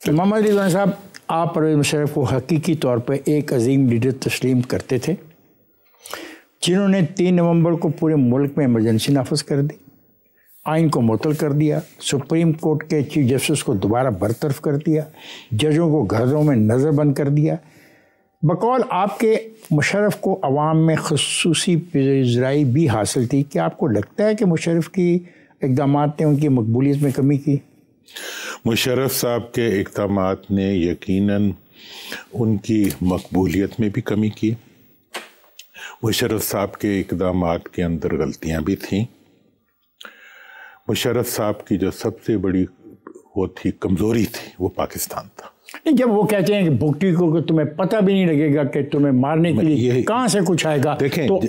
محمد رضوان صاحب، آپ پرویز مشرف کو حقیقی طور پر ایک عظیم لیڈر تسلیم کرتے تھے جنہوں نے 3 نومبر کو پورے ملک میں ایمرجنسی نافذ کر دی، آئین کو معطل کر دیا، سپریم کورٹ کے چیف جسٹس کو دوبارہ برطرف کر دیا، ججوں کو گھروں میں نظر بند کر دیا۔ بقول آپ کے مشرف کو عوام میں خصوصی پذیرائی بھی حاصل تھی۔ کیا آپ کو لگتا ہے کہ مشرف کی اقدامات نے ان کی مقبولیت میں کمی کی؟ مشرف صاحب کے اقدامات نے یقیناً ان کی مقبولیت میں بھی کمی کی۔ مشرف صاحب کے اقدامات کے اندر غلطیاں بھی تھیں۔ مشرف صاحب کی جو سب سے بڑی وہ تھی کمزوری تھی، وہ پاکستان تھا۔ جب وہ کہتے ہیں کہ بھگٹی کو کہ تمہیں پتہ بھی نہیں لگے گا کہ تمہیں مارنے کے لیے کہاں سے کچھ آئے گا، دیکھیں تو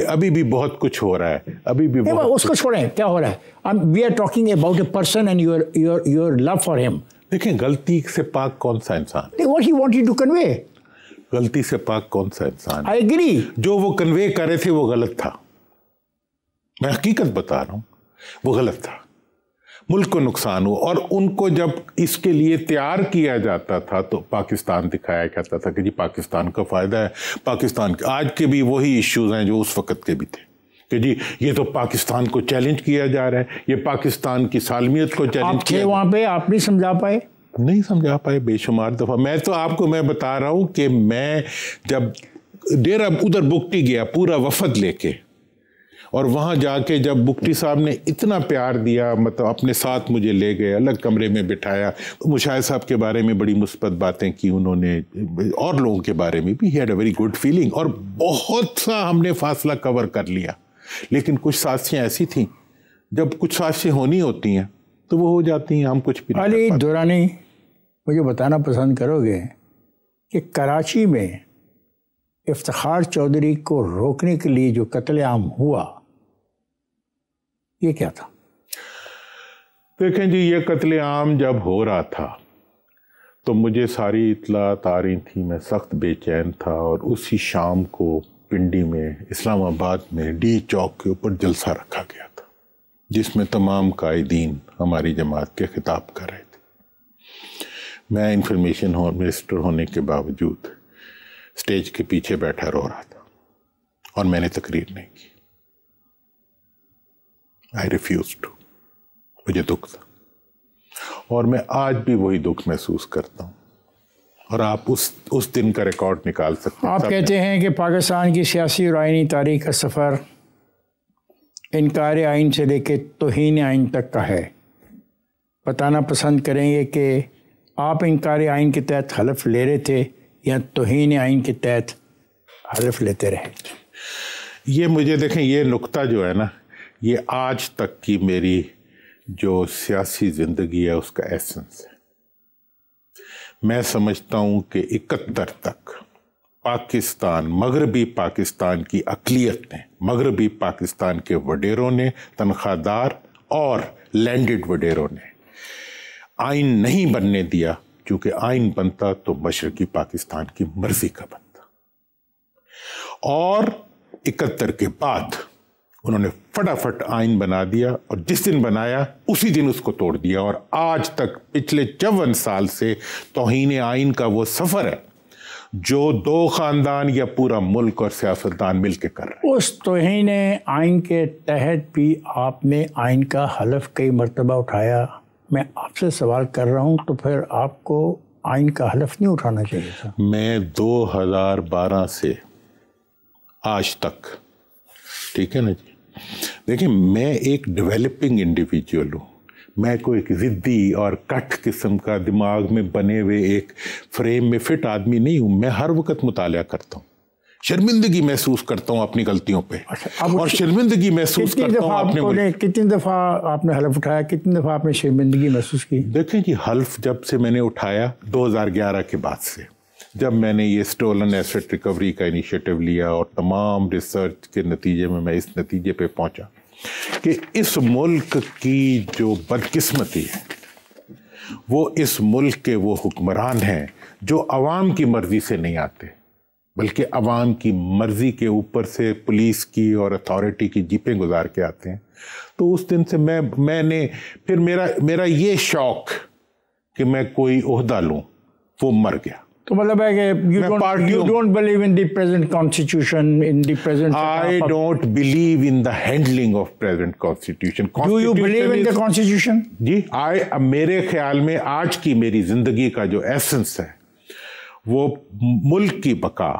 ابھی بھی بہت کچھ ہو رہا ہے، ابھی بھی اس کو چھوڑیں، کیا ہو رہا ہے؟ We are talking about a person and your love for him. دیکھیں غلطی سے پاک کون سا انسان؟ What he wanted to convey, غلطی سے پاک کون سا انسان؟ آئی ایگری، جو وہ کنوے کر رہے تھے وہ غلط تھا، میں حقیقت بتا رہا ہوں، وہ غلط تھا، ملک کو نقصان ہو۔ اور ان کو جب اس کے لیے تیار کیا جاتا تھا تو پاکستان دکھایا جاتا تھا کہ جی پاکستان کا فائدہ ہے، پاکستان کے آج کے بھی وہی ایشوز ہیں جو اس وقت کے بھی تھے کہ جی یہ تو پاکستان کو چیلنج کیا جا رہا ہے، یہ پاکستان کی سالمیت کو چیلنج کیا۔ وہاں پہ آپ نہیں سمجھا پائے؟ نہیں سمجھا پائے بے شمار دفعہ۔ میں تو آپ کو میں بتا رہا ہوں کہ میں جب ڈیرہ ادھر بگٹی گیا پورا وفد لے کے، اور وہاں جا کے جب بگٹی صاحب نے اتنا پیار دیا، مطلب اپنے ساتھ مجھے لے گئے، الگ کمرے میں بٹھایا، مشاہد صاحب کے بارے میں بڑی مثبت باتیں کی انہوں نے، اور لوگوں کے بارے میں بھی، he had a very good feeling, اور بہت سا ہم نے فاصلہ کور کر لیا۔ لیکن کچھ سازشیں ایسی تھیں، جب کچھ سازشیں ہونی ہوتی ہیں تو وہ ہو جاتی ہیں، ہم کچھ بھی علی دورانی مجھے بتانا پسند کرو گے کہ کراچی میں افتخار چودھری کو روکنے کے لیے جو قتل عام ہوا یہ کیا تھا؟ دیکھیں جی، یہ قتل عام جب ہو رہا تھا تو مجھے ساری اطلاعات آ رہی تھیں، میں سخت بے چین تھا، اور اسی شام کو پنڈی میں اسلام آباد میں ڈی چوک کے اوپر جلسہ رکھا گیا تھا جس میں تمام قائدین ہماری جماعت کے خطاب کر رہے تھے۔ میں انفارمیشن منسٹر ہونے کے باوجود اسٹیج کے پیچھے بیٹھا رو رہا تھا اور میں نے تقریر نہیں کی۔ I refused to۔ مجھے دکھ تھا، اور میں آج بھی وہی دکھ محسوس کرتا ہوں، اور آپ اس دن کا ریکارڈ نکال سکتے ہیں۔ آپ کہتے ہیں کہ پاکستان کی سیاسی اور آئینی تاریخ کا سفر انکار آئین سے لے کے توہین آئین تک کا ہے۔ بتانا پسند کریں گے کہ آپ انکار آئین کے تحت حلف لے رہے تھے یا توہین آئین کے تحت حلف لیتے رہے؟ یہ مجھے دیکھیں، یہ نقطہ جو ہے نا، یہ آج تک کی میری جو سیاسی زندگی ہے اس کا ایسنس ہے۔ میں سمجھتا ہوں کہ 71 تک پاکستان، مغربی پاکستان کی اقلیت نے، مغربی پاکستان کے وڈیروں نے، تنخواہ دار اور لینڈڈ وڈیروں نے آئین نہیں بننے دیا، کیونکہ آئین بنتا تو مشرقی پاکستان کی مرضی کا بنتا، اور 71 کے بعد انہوں نے فٹافٹ آئین بنا دیا، اور جس دن بنایا اسی دن اس کو توڑ دیا، اور آج تک پچھلے 54 سال سے توہین آئین کا وہ سفر ہے جو 2 خاندان یا پورا ملک اور سیاستدان مل کے کر رہے ہیں۔ اس توہین آئین کے تحت بھی آپ نے آئین کا حلف کئی مرتبہ اٹھایا۔ میں آپ سے سوال کر رہا ہوں تو پھر آپ کو آئین کا حلف نہیں اٹھانا چاہیے تھا؟ میں 2012 سے آج تک، ٹھیک ہے نا جی، دیکھیں میں ایک ڈیولپنگ انڈیویجول ہوں، میں کوئی ایک ضدی اور کٹ قسم کا دماغ میں بنے ہوئے ایک فریم میں فٹ آدمی نہیں ہوں۔ میں ہر وقت مطالعہ کرتا ہوں، شرمندگی محسوس کرتا ہوں اپنی غلطیوں پہ، اور شرمندگی محسوس کرتا ہوں اپنے ملک۔ کتنی دفعہ آپ نے حلف اٹھایا، کتنی دفعہ آپ نے شرمندگی محسوس کی؟ دیکھیں جی، حلف جب سے میں نے اٹھایا 2011 کے بعد سے، جب میں نے یہ سٹولن ایسٹ ریکوری کا انیشیٹو لیا، اور تمام ریسرچ کے نتیجے میں اس نتیجے پہ پہنچا کہ اس ملک کی جو بدقسمتی ہے وہ اس ملک کے وہ حکمران ہیں جو عوام کی مرضی سے نہیں آتے، بلکہ عوام کی مرضی کے اوپر سے پولیس کی اور اتھارٹی کی جیپیں گزار کے آتے ہیں۔ تو اس دن سے میں نے پھر میرا یہ شوق کہ میں کوئی عہدہ لوں، وہ مر گیا. تو مطلب ہے کہ you don't believe in the present constitution, in the present I don't believe in the handling of present constitution. Do you believe in the constitution? جی میرے خیال میں آج کی میری زندگی کا جو ایسنس ہے وہ ملک کی بقا،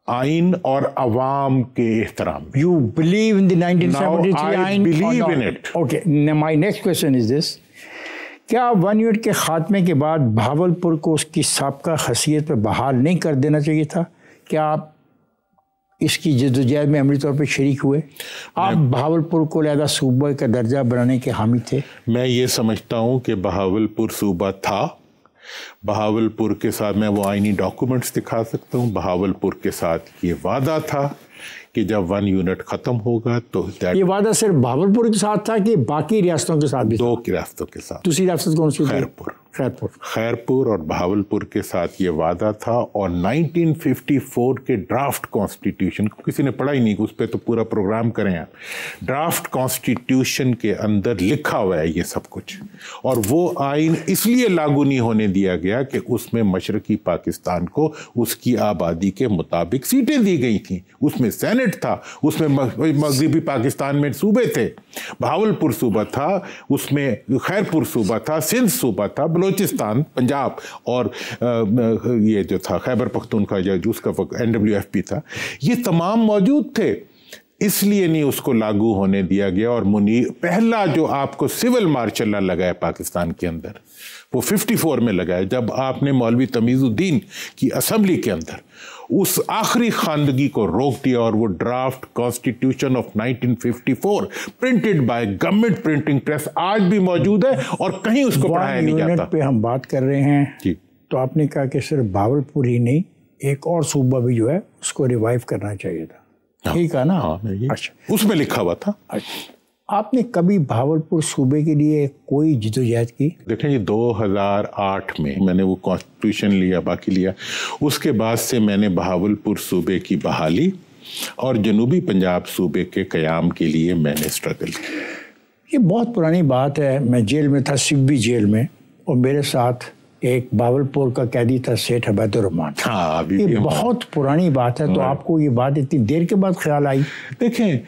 آئین اور عوام کے احترام. You believe in the 1973 I آئین? believe in it. Okay, now my next question is this. کیا 1 یونٹ کے خاتمے کے بعد بہاولپور کو اس کی سابقہ حیثیت پہ بحال نہیں کر دینا چاہیے تھا؟ کیا آپ اس کی جدوجہد میں عملی طور پہ شریک ہوئے؟ آپ بہاولپور کو علیحدہ صوبہ کا درجہ بنانے کے حامی تھے؟ میں یہ سمجھتا ہوں کہ بہاولپور صوبہ تھا. بہاولپور کے ساتھ میں وہ آئینی ڈاکومنٹس دکھا سکتا ہوں. بہاولپور کے ساتھ یہ وعدہ تھا کہ جب 1 یونٹ ختم ہوگا تو یہ وعدہ صرف بہاولپور کے ساتھ تھا کہ باقی ریاستوں کے ساتھ بھی؟ 2 ریاستوں کے ساتھ. دوسری ریاست کون سی؟ خیرپور اور بہاولپور کے ساتھ یہ وعدہ تھا. اور 1954 کے ڈرافٹ کانسٹیٹیوشن کو کسی نے پڑھا ہی نہیں، اس پہ تو پورا پروگرام کریں آپ. ڈرافٹ کانسٹیٹیوشن کے اندر لکھا ہوا ہے یہ سب کچھ، اور وہ آئین اس لیے لاگو نہیں ہونے دیا گیا کہ اس میں مشرقی پاکستان کو اس کی آبادی کے مطابق سیٹیں دی گئی تھیں. اس میں سینٹ تھا، اس میں مغربی پاکستان میں صوبے تھے. بہاولپور صوبہ تھا، اس میں خیرپور صوبہ تھا، سندھ صوبہ تھا، بلوچستان، پنجاب اور یہ جو تھا خیبر پختونخوا جو اس کا NWFP تھا، یہ تمام موجود تھے. اس لیے نہیں اس کو لاگو ہونے دیا گیا. اور پہلا جو آپ کو سول مارشل لا لگا ہے پاکستان کے اندر وہ 54 میں لگا ہے، جب آپ نے مولوی تمیز الدین کی اسمبلی کے اندر اس آخری خواندگی کو روک دیا. اور وہ draft constitution of 1954 printed by government printing press آج بھی موجود ہے اور کہیں اس کو پڑھایا نہیں جاتا. پہ ہم بات کر رہے ہیں جی، تو آپ نے کہا کہ صرف بہاولپور ہی نہیں، ایک اور صوبہ بھی جو ہے اس کو ریوائیو کرنا چاہیے تھا. ٹھیک ہے نا؟ اچھا، اس میں لکھا ہوا تھا. آپ نے کبھی بہاولپور صوبے کے لیے کوئی جدوجہد کی؟ دیکھیں جی 2008 میں نے وہ کانسٹیٹیوشن لیا، باقی لیا. اس کے بعد سے میں نے بہاولپور صوبے کی بحالی اور جنوبی پنجاب صوبے کے قیام کے لیے میں نے اسٹرگل کیا. یہ بہت پرانی بات ہے. میں جیل میں تھا، سبی جیل میں، اور میرے ساتھ ایک بہاولپور کا قیدی تھا سیٹھ عبید الرحمان. یہ بہت پرانی بات ہے. تو آپ کو یہ بات اتنی دیر کے بعد خیال آئی؟ دیکھیں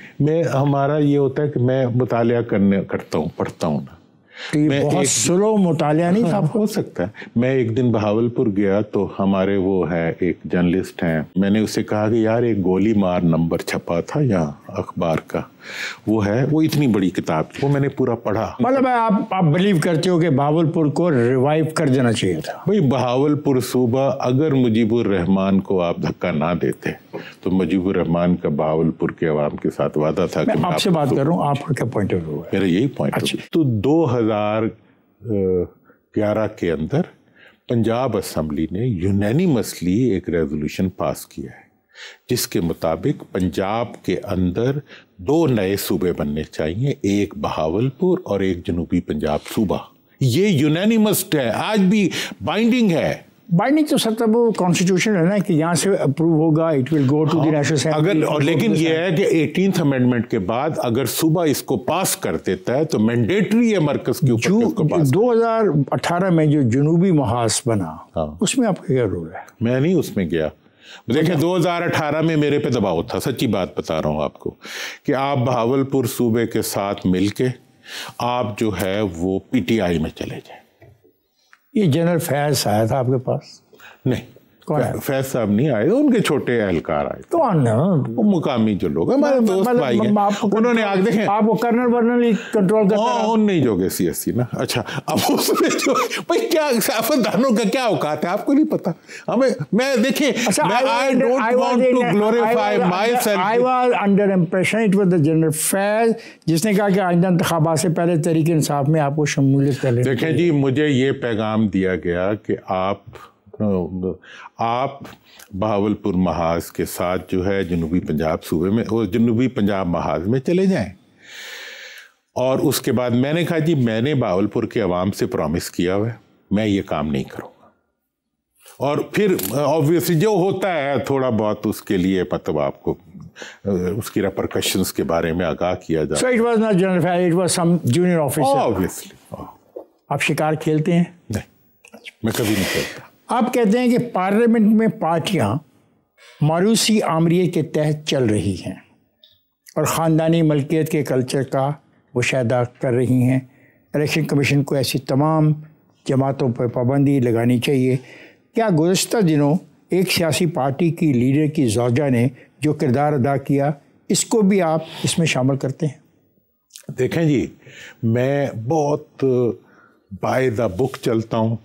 ہمارا یہ ہوتا ہے کہ میں مطالعہ کرتا ہوں، پڑھتا ہوں نا. بہت سلو مطالعہ نہیں تھا؟ ہو سکتا ہے. میں ایک دن بہاولپور گیا تو ہمارے وہ ہے ایک جرنلسٹ ہیں، میں نے اسے کہا کہ یار ایک گولی مار نمبر چھپا تھا یہاں اخبار کا، وہ ہے، وہ اتنی بڑی کتاب تھی، وہ میں نے پورا پڑھا. مطلب آپ بلیو کرتے ہو کہ بہاولپور کو ریوائیو کر دینا چاہیے تھا؟ بھائی بہاولپور صوبہ اگر مجیب الرحمان کو آپ دھکا نہ دیتے تو مجیب الرحمان کا بہاولپور کے عوام کے ساتھ وعدہ تھا. میں آپ سے بات کر رہا ہوں، آپ کا کیا پوائنٹ آف ویو ہے؟ میرا یہی پوائنٹ آف ویو. تو 2011 کے اندر پنجاب اسمبلی نے یونینیمسلی ایک ریزولوشن پاس کیا ہے جس کے مطابق پنجاب کے اندر 2 نئے صوبے بننے چاہیے، ایک بہاولپور اور ایک جنوبی پنجاب صوبہ. یہ یونینیمس ہے، آج بھی بائنڈنگ ہے. بائنڈنگ تو سب وہ کانسٹیٹیوشن ہے نا کہ یہاں سے اپروو ہوگا، it will go to the National Assembly. لیکن یہ ہے کہ 18th امینڈمنٹ کے بعد اگر صوبہ اس کو پاس کر دیتا ہے تو مینڈیٹری ہے مرکز کے اوپر. 2018 میں جو جنوبی محاذ بنا اس میں آپ کا کیا رول ہے؟ میں نہیں اس میں گیا. دیکھیں 2018 میں میرے پہ دباؤ تھا، سچی بات بتا رہا ہوں آپ کو، کہ آپ بہاولپور صوبے کے ساتھ مل کے آپ جو ہے وہ PTI میں چلے جائیں. یہ جنرل فیض آیا تھا آپ کے پاس؟ نہیں، فیض صاحب نہیں آئے، ان کے چھوٹے اہلکار آئے. کون؟ وہ مقامی جو لوگ ہیں، ہمارے دوست بھائی ہیں، انہوں نے آگ دیکھیں آپ کو کرنل ورنل کنٹرول کرتا ہے. ان نہیں جو گے سیاسی نا. اچھا اب اس میں جو بھائی کیا سیاستدانوں کا کیا اوقات ہے آپ کو نہیں پتا. ہمیں میں دیکھیں I don't want to glorify myself. I was under impression it was the general فیض جس نے کہا کہ آئندہ انتخابات سے پہلے تحریک انصاف میں آپ کو شمولیت کر لیں. دیکھیں جی مجھے یہ پیغام دیا گیا کہ آپ بہاولپور محاذ کے ساتھ جو ہے جنوبی پنجاب صوبے میں اور جنوبی پنجاب محاذ میں چلے جائیں. اور اس کے بعد میں نے کہا جی میں نے بہاولپور کے عوام سے پرومس کیا ہوا ہے، میں یہ کام نہیں کروں گا. اور پھر obviously جو ہوتا ہے تھوڑا بہت اس کے لیے مطلب آپ کو اس کی ریپرکشنز کے بارے میں آگاہ کیا جائے. So it was not general fair, it was some junior officer. Obviously. آپ شکار کھیلتے ہیں؟ نہیں. میں کبھی نہیں کرتا. آپ کہتے ہیں کہ پارلیمنٹ میں پارٹیاں موروثی آمریت کے تحت چل رہی ہیں اور خاندانی ملکیت کے کلچر کا مشاہدہ کر رہی ہیں. الیکشن کمیشن کو ایسی تمام جماعتوں پر پابندی لگانی چاہیے. کیا گزشتہ دنوں ایک سیاسی پارٹی کی لیڈر کی زوجہ نے جو کردار ادا کیا اس کو بھی آپ اس میں شامل کرتے ہیں؟ دیکھیں جی، میں بہت بائی دا بک چلتا ہوں،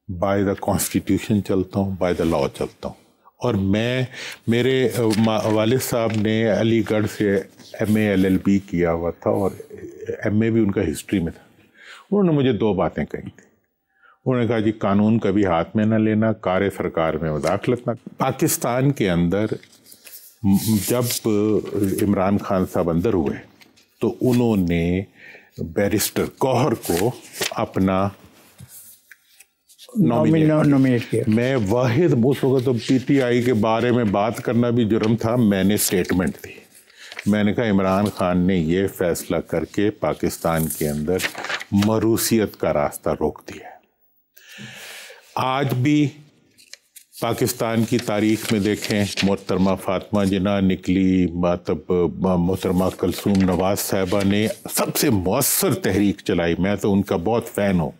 بائی دا کانسٹیٹیوشن چلتا ہوں، بائی دا لا چلتا ہوں. اور میرے والد صاحب نے علی گڑھ سے ایم اے LLB کیا ہوا تھا اور ایم اے بھی ان کا ہسٹری میں تھا. انہوں نے مجھے 2 باتیں کہی تھیں. انہوں نے کہا جی قانون کبھی ہاتھ میں نہ لینا، کار سرکار میں مداخلت نہ. پاکستان کے اندر جب عمران خان صاحب اندر ہوئے تو انہوں نے بیرسٹر گوہر کو اپنا نومینیٹ کیا. میں واحد اس وقت تو PTI کے بارے میں بات کرنا بھی جرم تھا. میں نے اسٹیٹمنٹ دی، میں نے کہا عمران خان نے یہ فیصلہ کر کے پاکستان کے اندر موروثیت کا راستہ روک دیا. آج بھی پاکستان کی تاریخ میں دیکھیں، محترمہ فاطمہ جناح نکلی، محترمہ کلثوم نواز صاحبہ نے سب سے مؤثر تحریک چلائی. میں تو ان کا بہت فین ہوں،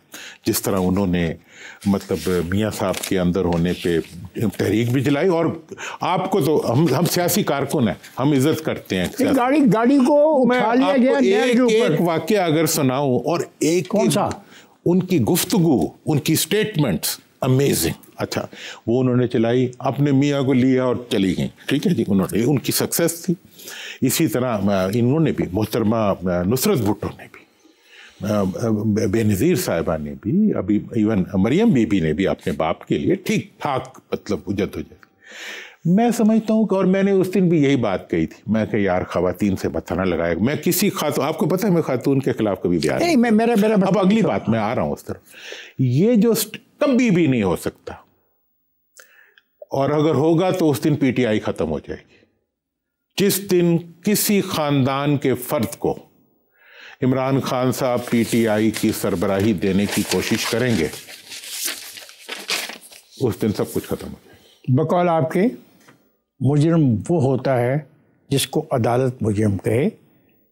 جس طرح انہوں نے میاں صاحب کے اندر ہونے پہ تحریک بھی چلائی. اور آپ کو تو ہم سیاسی کارکن ہیں، ہم عزت کرتے ہیں. گاڑی کو اٹھا لیا گیا. ایک واقعہ اگر سناؤں، اور ایک کون سا؟ ان کی گفتگو، ان کی سٹیٹمنٹس امیزنگ. اچھا، وہ انہوں نے چلائی، اپنے میاں کو لیا اور چلی گئیں. ٹھیک ہے جی، انہوں نے، ان کی سکسیس تھی. اسی طرح انہوں نے بھی، محترمہ نصرت بھٹو نے بھی، بے نظیر صاحبہ نے بھی، ابھی ایون مریم بی بی نے بھی اپنے باپ کے لیے ٹھیک ٹھاک جدوجہد. میں سمجھتا ہوں کہ، اور میں نے اس دن بھی یہی بات کہی تھی، میں کہ یار خواتین سے مت نہ لگائے. میں کسی خاتون، آپ کو پتہ ہے میں خاتون کے خلاف کبھی بیان نہیں. اب اگلی بات میں آ رہا ہوں اس طرف. یہ جو کبھی بھی نہیں ہو سکتا، اور اگر ہوگا تو اس دن PTI ختم ہو جائے گی. جس دن کسی خاندان کے فرد کو عمران خان صاحب PTI کی سربراہی دینے کی کوشش کریں گے، اس دن سب کچھ ختم ہو جائے گا. بقول آپ کے، مجرم وہ ہوتا ہے جس کو عدالت مجرم کہے.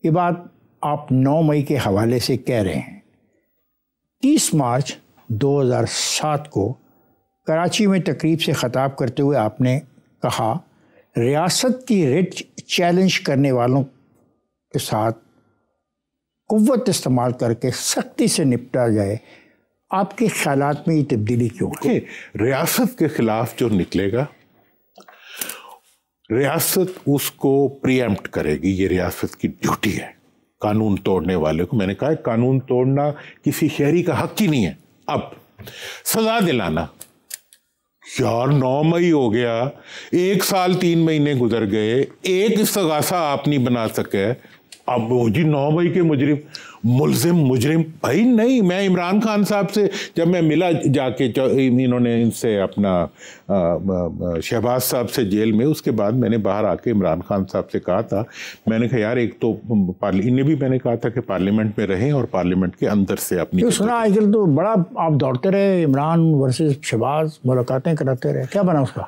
یہ بات آپ 9 مئی کے حوالے سے کہہ رہے ہیں. 30 مارچ 2007 کو کراچی میں تقریب سے خطاب کرتے ہوئے آپ نے کہا، ریاست کی ریٹ چیلنج کرنے والوں کے ساتھ قوت استعمال کر کے سختی سے نپٹا جائے. آپ کے خیالات میں یہ تبدیلی کیوں ہے؟ ریاست کے خلاف جو نکلے گا، ریاست اس کو پریمپٹ کرے گی. یہ ریاست کی ڈیوٹی ہے قانون توڑنے والے کو. میں نے کہا قانون توڑنا کسی شہری کا حق ہی نہیں ہے. اب سزا دلانا، یار 9 مئی ہو گیا، 1 سال 3 مہینے گزر گئے، ایک استغاثہ آپ نہیں بنا سکے. اب جی 9 مئی کے مجرم بھائی نہیں. میں عمران خان صاحب سے جب میں ملا جا کے، انہوں نے ان سے اپنا شہباز صاحب سے جیل میں، اس کے بعد میں نے باہر آ کے عمران خان صاحب سے کہا تھا، میں نے کہا یار ایک تو انہیں بھی میں نے کہا تھا کہ پارلیمنٹ میں رہیں اور پارلیمنٹ کے اندر سے اپنی سنا آج کل تو بڑا آپ دوڑتے رہے، عمران ورسز شہباز، ملاقاتیں کراتے رہے، کیا بنا اس کا؟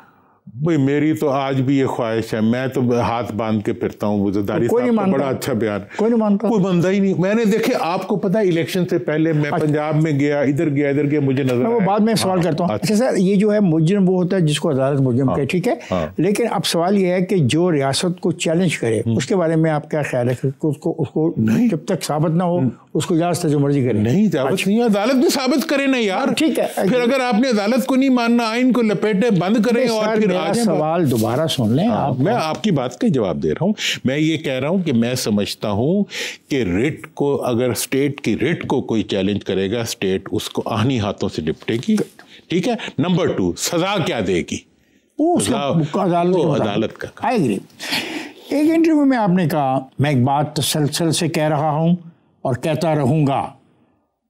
بھائی میری تو آج بھی یہ خواہش ہے، میں تو ہاتھ باندھ کے پھرتا ہوں. وزیرداری صاحب کا بڑا اچھا بیان، کوئی نہیں مانتا، کوئی بندہ ہی نہیں. میں نے دیکھے، آپ کو پتا الیکشن سے پہلے میں پنجاب میں گیا، ادھر گیا، مجھے نظر وہ بعد میں سوال کرتا ہوں. اچھا سر، یہ جو ہے مجرم وہ ہوتا ہے جس کو عدالت مجرم کہے، ٹھیک ہے، لیکن اب سوال یہ ہے کہ جو ریاست کو چیلنج کرے اس کے بارے میں آپ کیا خیال ہے؟ اس کو جب تک ثابت نہ ہو اس کو اجازت جو مرضی کرے. نہیں، ثابت نہیں، عدالت بھی ثابت کرے نا یار. ٹھیک ہے، پھر اگر آپ نے عدالت کو نہیں ماننا، آئین کو لپیٹے بند کریں. اور پھر سوال دوبارہ سن لیں. میں آپ کی بات کا جواب دے رہا ہوں. میں یہ کہہ رہا ہوں کہ میں سمجھتا ہوں کہ ریٹ کو، اگر اسٹیٹ کی ریٹ کو کوئی چیلنج کرے گا، اسٹیٹ اس کو آہنی ہاتھوں سے نپٹے گی. ٹھیک ہے. نمبر 2، سزا کیا دے گی؟ عدالت کا. I agree. ایک انٹرویو میں آپ نے کہا، میں ایک بات تسلسل سے کہہ رہا ہوں اور کہتا رہوں گا،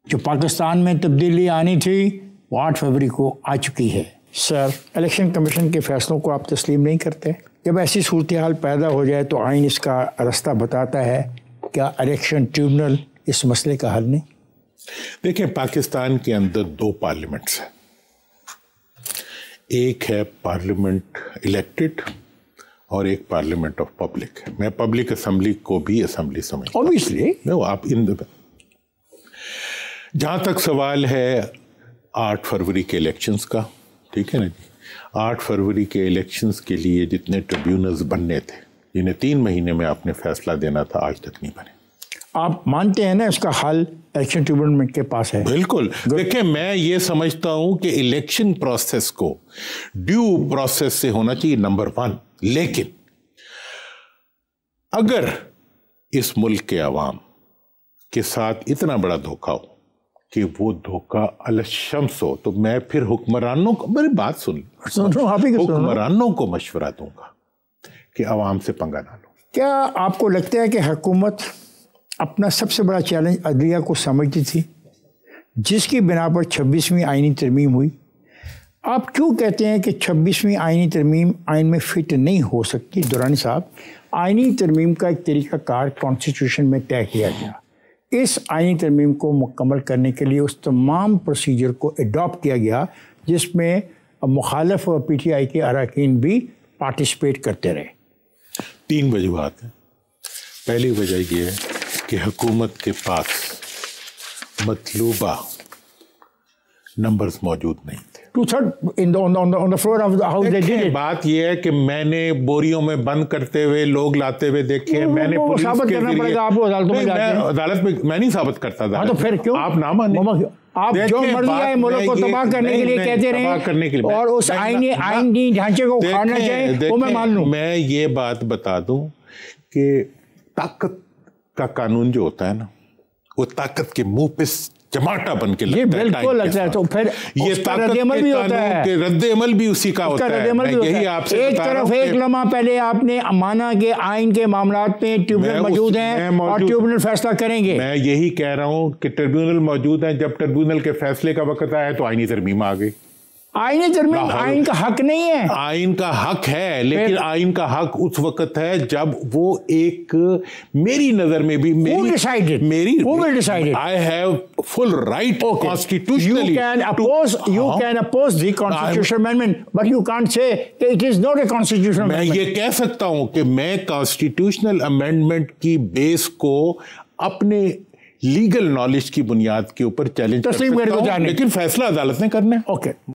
جو پاکستان میں تبدیلی آنی تھی وہ 8 فروری کو آ چکی ہے. سر، الیکشن کمیشن کے فیصلوں کو آپ تسلیم نہیں کرتے؟ جب ایسی صورتحال پیدا ہو جائے تو آئین اس کا راستہ بتاتا ہے، کیا الیکشن ٹریبونل اس مسئلے کا حل نہیں؟ دیکھیں، پاکستان کے اندر 2 پارلیمنٹس ہیں. ایک ہے پارلیمنٹ الیکٹڈ اور ایک پارلیمنٹ آف پبلک. میں پبلک اسمبلی کو بھی اسمبلی سمجھتا ہوں. Obviously. آپ جہاں تک سوال ہے 8 فروری کے الیکشنز کا، ٹھیک ہے نا جی، 8 فروری کے الیکشنز کے لیے جتنے ٹریبیونلز بننے تھے، جنہیں 3 مہینے میں آپ نے فیصلہ دینا تھا، آج تک نہیں بنے. آپ مانتے ہیں نا اس کا حل الیکشن ٹریبیونل کے پاس ہے؟ بالکل. دیکھیں میں یہ سمجھتا ہوں کہ الیکشن پروسیس کو ڈیو پروسیس سے ہونا چاہیے نمبر 1. لیکن اگر اس ملک کے عوام کے ساتھ اتنا بڑا دھوکہ ہو کہ وہ دھوکہ الشمس ہو، تو میں پھر حکمرانوں کو، میری بات سن، حکمرانوں کو مشورہ دوں گا کہ عوام سے پنگا نہ لو. کیا آپ کو لگتا ہے کہ حکومت اپنا سب سے بڑا چیلنج عدلیہ کو سمجھتی تھی، جس کی بنا پر 26ویں آئینی ترمیم ہوئی؟ آپ کیوں کہتے ہیں کہ 26ویں آئینی ترمیم آئین میں فٹ نہیں ہو سکتی؟ درانی صاحب، آئینی ترمیم کا ایک طریقہ کار کانسٹیٹیوشن میں طے کیا گیا. اس آئینی ترمیم کو مکمل کرنے کے لیے اس تمام پروسیجر کو اڈاپٹ کیا گیا جس میں مخالف پی ٹی آئی کے اراکین بھی پارٹیسپیٹ کرتے رہے. 3 وجوہات ہیں. پہلی وجہ یہ ہے کہ حکومت کے پاس مطلوبہ نمبرز موجود نہیں تھے. 2/3 on the floor of the house they did it. بات یہ ہے کہ میں نے بوریوں میں بند کرتے ہوئے لوگ لاتے ہوئے دیکھے. میں نے پولیس ثابت کرنا پڑے گا آپ کو عدالتوں میں جا کے. عدالت میں میں نہیں ثابت کرتا تھا. تو پھر کیوں آپ نہ مانیں؟ آپ جو مرضی آئے ملک کو تباہ کرنے کے لیے کہتے رہیں اور اس آئینی ڈھانچے کو اکھاڑنا چاہیں، وہ میں مان لوں. میں یہ بات بتا دوں کہ طاقت کا قانون جو ہوتا ہے نا، وہ طاقت کے منہ پہ چماٹا بن کے لگتا ہے. بالکل لگتا ہے. تو پھر یہ رد عمل بھی ہوتا ہے، کہ رد عمل بھی اسی کا ہوتا ہے. یہی آپ سے ایک طرف ایک لمحہ پہلے آپ نے مانا کہ آئین کے معاملات میں ٹریبیونل موجود ہیں اور ٹریبیونل فیصلہ کریں گے. میں یہی کہہ رہا ہوں کہ ٹریبیونل موجود ہیں. جب ٹریبیونل کے فیصلے کا وقت آیا تو آئینی ترمیم آ گئی. آئینی ترمیم آئین کا حق نہیں ہے. آئین کا حق ہے، لیکن آئین کا حق اس وقت ہے جب وہ ایک، میری نظر میں بھی Who decided? Who will decide it? I have full right constitutionally. You can oppose the constitutional amendment, but you can't say that it is not a constitutional amendment. میں یہ کہہ سکتا ہوں کہ میں constitutional amendment کی بیس کو اپنے لیگل نالج کی بنیاد کے اوپر چیلنج کر سکتا ہوں، لیکن فیصلہ عدالت نے کرنا ہے. Okay.